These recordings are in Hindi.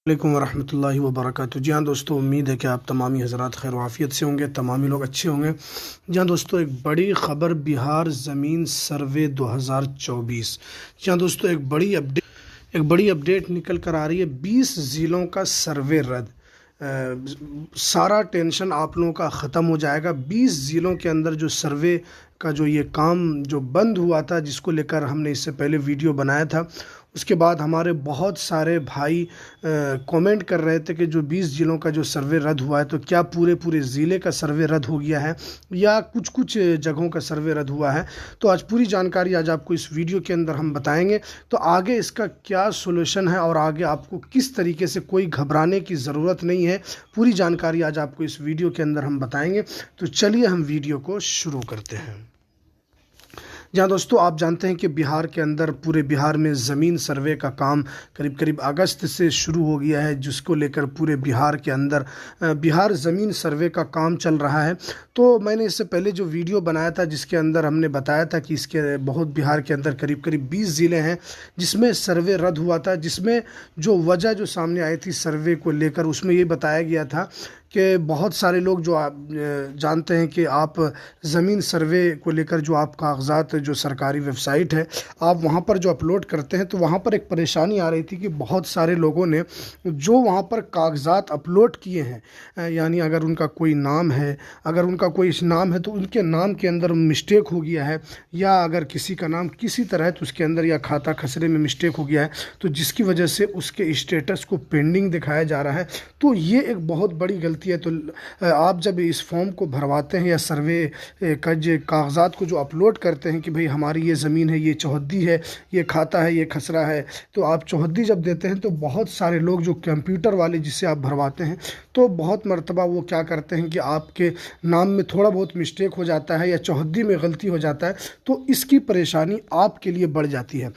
वालेकुम वरहमतुल्लाहि वबरकातुहू। जी हाँ दोस्तों, उम्मीद है कि आप तमामी हज़रात खैर वाफ़ियत से होंगे, तमामी लोग अच्छे होंगे। जी हाँ दोस्तों, एक बड़ी ख़बर, बिहार ज़मीन सर्वे 2024। जी हाँ दोस्तों, एक बड़ी अपडेट निकल कर आ रही है। 20 ज़िलों का सर्वे रद्द। सारा टेंशन आप लोगों का ख़त्म हो जाएगा। 20 ज़िलों के अंदर जो सर्वे का जो ये काम जो बंद हुआ था, जिसको लेकर हमने इससे पहले वीडियो बनाया था, उसके बाद हमारे बहुत सारे भाई कमेंट कर रहे थे कि जो 20 ज़िलों का जो सर्वे रद्द हुआ है, तो क्या पूरे पूरे ज़िले का सर्वे रद्द हो गया है या कुछ कुछ जगहों का सर्वे रद्द हुआ है। तो आज पूरी जानकारी आज आपको इस वीडियो के अंदर हम बताएंगे। तो आगे इसका क्या सोल्यूशन है और आगे आपको किस तरीके से, कोई घबराने की ज़रूरत नहीं है, पूरी जानकारी आज आपको इस वीडियो के अंदर हम बताएंगे। तो चलिए हम वीडियो को शुरू करते हैं। जहाँ दोस्तों, आप जानते हैं कि बिहार के अंदर, पूरे बिहार में ज़मीन सर्वे का काम करीब करीब अगस्त से शुरू हो गया है, जिसको लेकर पूरे बिहार के अंदर बिहार ज़मीन सर्वे का काम चल रहा है। तो मैंने इससे पहले जो वीडियो बनाया था, जिसके अंदर हमने बताया था कि इसके बहुत बिहार के अंदर करीब करीब 20 ज़िले हैं जिसमें सर्वे रद्द हुआ था, जिसमें जो वजह जो सामने आई थी सर्वे को लेकर, उसमें ये बताया गया था कि बहुत सारे लोग जो आप जानते हैं कि आप ज़मीन सर्वे को लेकर जो आप कागज़ात, जो सरकारी वेबसाइट है, आप वहाँ पर जो अपलोड करते हैं, तो वहाँ पर एक परेशानी आ रही थी कि बहुत सारे लोगों ने जो वहाँ पर कागज़ात अपलोड किए हैं, यानी अगर उनका कोई नाम है, अगर उनका कोई नाम है तो उनके नाम के अंदर मिस्टेक हो गया है, या अगर किसी का नाम किसी तरह है तो उसके अंदर या खाता खसरे में मिस्टेक हो गया है, तो जिसकी वजह से उसके स्टेटस को पेंडिंग दिखाया जा रहा है। तो ये एक बहुत बड़ी गलती है। तो आप जब इस फॉर्म को भरवाते हैं या सर्वे का जो कागज़ात को जो अपलोड करते हैं कि भाई हमारी ये ज़मीन है, ये चौहद्दी है, ये खाता है, ये खसरा है, तो आप चौहद्दी जब देते हैं तो बहुत सारे लोग जो कंप्यूटर वाले जिससे आप भरवाते हैं, तो बहुत मर्तबा वो क्या करते हैं कि आपके नाम में थोड़ा बहुत मिस्टेक हो जाता है या चौहद्दी में गलती हो जाता है, तो इसकी परेशानी आपके लिए बढ़ जाती है।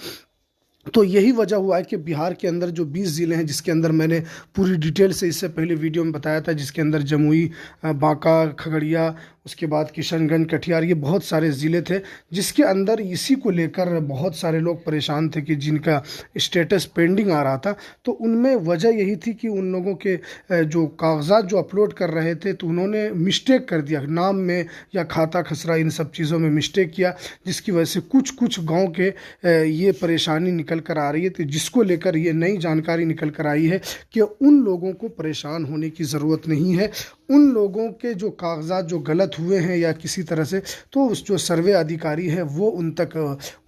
तो यही वजह हुआ है कि बिहार के अंदर जो 20 ज़िले हैं, जिसके अंदर मैंने पूरी डिटेल से इससे पहले वीडियो में बताया था, जिसके अंदर जमुई, बांका, खगड़िया, उसके बाद किशनगंज, कटिहार, ये बहुत सारे ज़िले थे, जिसके अंदर इसी को लेकर बहुत सारे लोग परेशान थे कि जिनका स्टेटस पेंडिंग आ रहा था। तो उनमें वजह यही थी कि उन लोगों के जो कागज़ात जो अपलोड कर रहे थे, तो उन्होंने मिस्टेक कर दिया नाम में या खाता खसरा, इन सब चीज़ों में मिस्टेक किया, जिसकी वजह से कुछ कुछ गाँव के ये परेशानी निकल कर आ रही है। तो जिसको लेकर ये नई जानकारी निकल कर आई है कि उन लोगों को परेशान होने की ज़रूरत नहीं है। उन लोगों के जो कागजात जो गलत हुए हैं या किसी तरह से, तो उस जो सर्वे अधिकारी है वो उन तक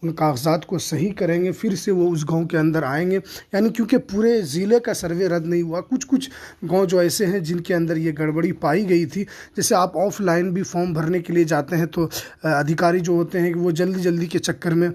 उन कागजात को सही करेंगे, फिर से वो उस गांव के अंदर आएंगे। यानी क्योंकि पूरे ज़िले का सर्वे रद्द नहीं हुआ, कुछ कुछ गांव जो ऐसे हैं जिनके अंदर ये गड़बड़ी पाई गई थी। जैसे आप ऑफलाइन भी फॉर्म भरने के लिए जाते हैं, तो अधिकारी जो होते हैं कि वो जल्दी जल्दी के चक्कर में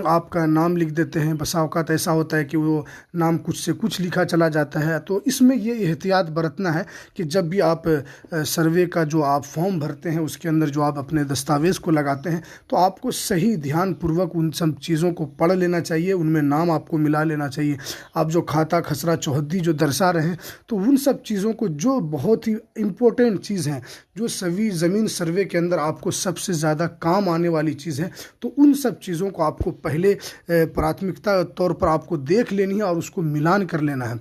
आपका नाम लिख देते हैं। बसा औकात ऐसा होता है कि वो नाम कुछ से कुछ लिखा चला जाता है। तो इसमें ये एहतियात बरतना है कि जब भी आप सर्वे का जो आप फॉर्म भरते हैं, उसके अंदर जो आप अपने दस्तावेज़ को लगाते हैं, तो आपको सही ध्यानपूर्वक उन सब चीज़ों को पढ़ लेना चाहिए, उनमें नाम आपको मिला लेना चाहिए। आप जो खाता खसरा चौहद्दी जो दर्शा रहे हैं, तो उन सब चीज़ों को, जो बहुत ही इम्पोर्टेंट चीज़ है, जो सभी ज़मीन सर्वे के अंदर आपको सबसे ज़्यादा काम आने वाली चीज़ है, तो उन सब चीज़ों को आपको पहले प्राथमिकता तौर पर आपको देख लेनी है और उसको मिलान कर लेना है।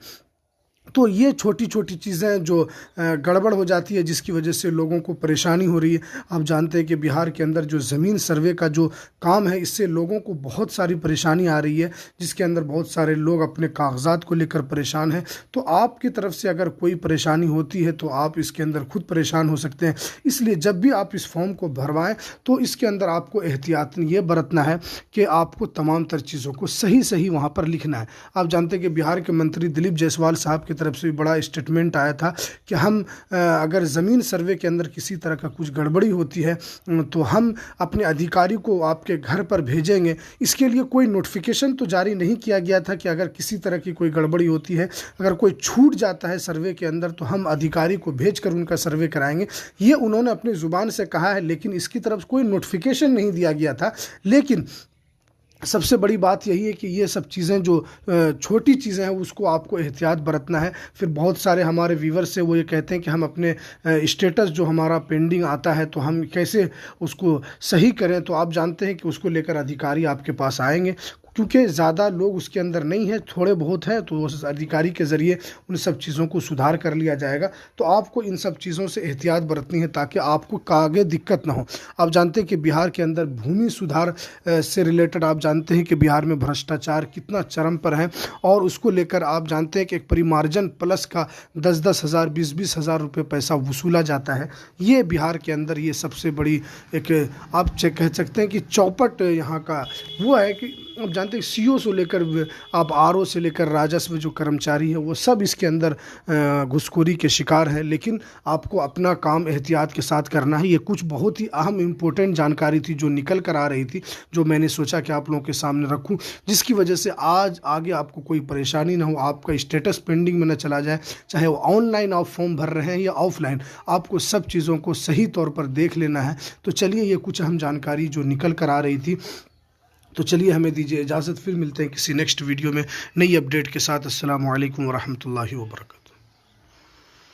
तो ये छोटी छोटी चीज़ें जो गड़बड़ हो जाती है, जिसकी वजह से लोगों को परेशानी हो रही है। आप जानते हैं कि बिहार के अंदर जो ज़मीन सर्वे का जो काम है, इससे लोगों को बहुत सारी परेशानी आ रही है, जिसके अंदर बहुत सारे लोग अपने कागजात को लेकर परेशान हैं। तो आपकी तरफ से अगर कोई परेशानी होती है तो आप इसके अंदर खुद परेशान हो सकते हैं। इसलिए जब भी आप इस फॉर्म को भरवाएं, तो इसके अंदर आपको एहतियात ये बरतना है कि आपको तमाम तर चीज़ों को सही सही वहाँ पर लिखना है। आप जानते हैं कि बिहार के मंत्री दिलीप जायसवाल साहब की तरफ से भी बड़ा स्टेटमेंट आया था कि हम अगर ज़मीन सर्वे के अंदर किसी तरह का कुछ गड़बड़ी होती है, तो हम अपने अधिकारी को आपके घर पर भेजेंगे। इसके लिए कोई नोटिफिकेशन तो जारी नहीं किया गया था कि अगर किसी तरह की कोई गड़बड़ी होती है, अगर कोई छूट जाता है सर्वे के अंदर, तो हम अधिकारी को भेजकर उनका सर्वे कराएंगे। ये उन्होंने अपनी ज़ुबान से कहा है, लेकिन इसकी तरफ कोई नोटिफिकेशन नहीं दिया गया था। लेकिन सबसे बड़ी बात यही है कि ये सब चीज़ें जो छोटी चीज़ें हैं, उसको आपको एहतियात बरतना है। फिर बहुत सारे हमारे व्यूवर्स से वो ये कहते हैं कि हम अपने स्टेटस जो हमारा पेंडिंग आता है, तो हम कैसे उसको सही करें। तो आप जानते हैं कि उसको लेकर अधिकारी आपके पास आएंगे। क्योंकि ज़्यादा लोग उसके अंदर नहीं है, थोड़े बहुत हैं, तो उस अधिकारी के ज़रिए उन सब चीज़ों को सुधार कर लिया जाएगा। तो आपको इन सब चीज़ों से एहतियात बरतनी है ताकि आपको आगे दिक्कत ना हो। आप जानते हैं कि बिहार के अंदर भूमि सुधार से रिलेटेड आप जानते हैं कि बिहार में भ्रष्टाचार कितना चरम पर है, और उसको लेकर आप जानते हैं कि एक परिमार्जन प्लस का 10-10 हज़ार 20-20 हज़ार रुपये पैसा वसूला जाता है। ये बिहार के अंदर ये सबसे बड़ी एक आप कह सकते हैं कि चौपट यहाँ का वो है कि आप जानते हैं सीओ से लेकर आप आरओ से लेकर राजस्व जो कर्मचारी है वो सब इसके अंदर घुसखोरी के शिकार है। लेकिन आपको अपना काम एहतियात के साथ करना है। ये कुछ बहुत ही अहम इम्पोर्टेंट जानकारी थी जो निकल कर आ रही थी, जो मैंने सोचा कि आप लोगों के सामने रखूं, जिसकी वजह से आज आगे आपको कोई परेशानी ना हो, आपका स्टेटस पेंडिंग में न चला जाए। चाहे वो ऑनलाइन आप फॉर्म भर रहे हैं या ऑफलाइन, आपको सब चीज़ों को सही तौर पर देख लेना है। तो चलिए, ये कुछ अहम जानकारी जो निकल कर आ रही थी, तो चलिए हमें दीजिए इजाज़त, फिर मिलते हैं किसी नेक्स्ट वीडियो में नई अपडेट के साथ। अस्सलामु अलैकुम वरहमतुल्लाहि वबरकातुहू।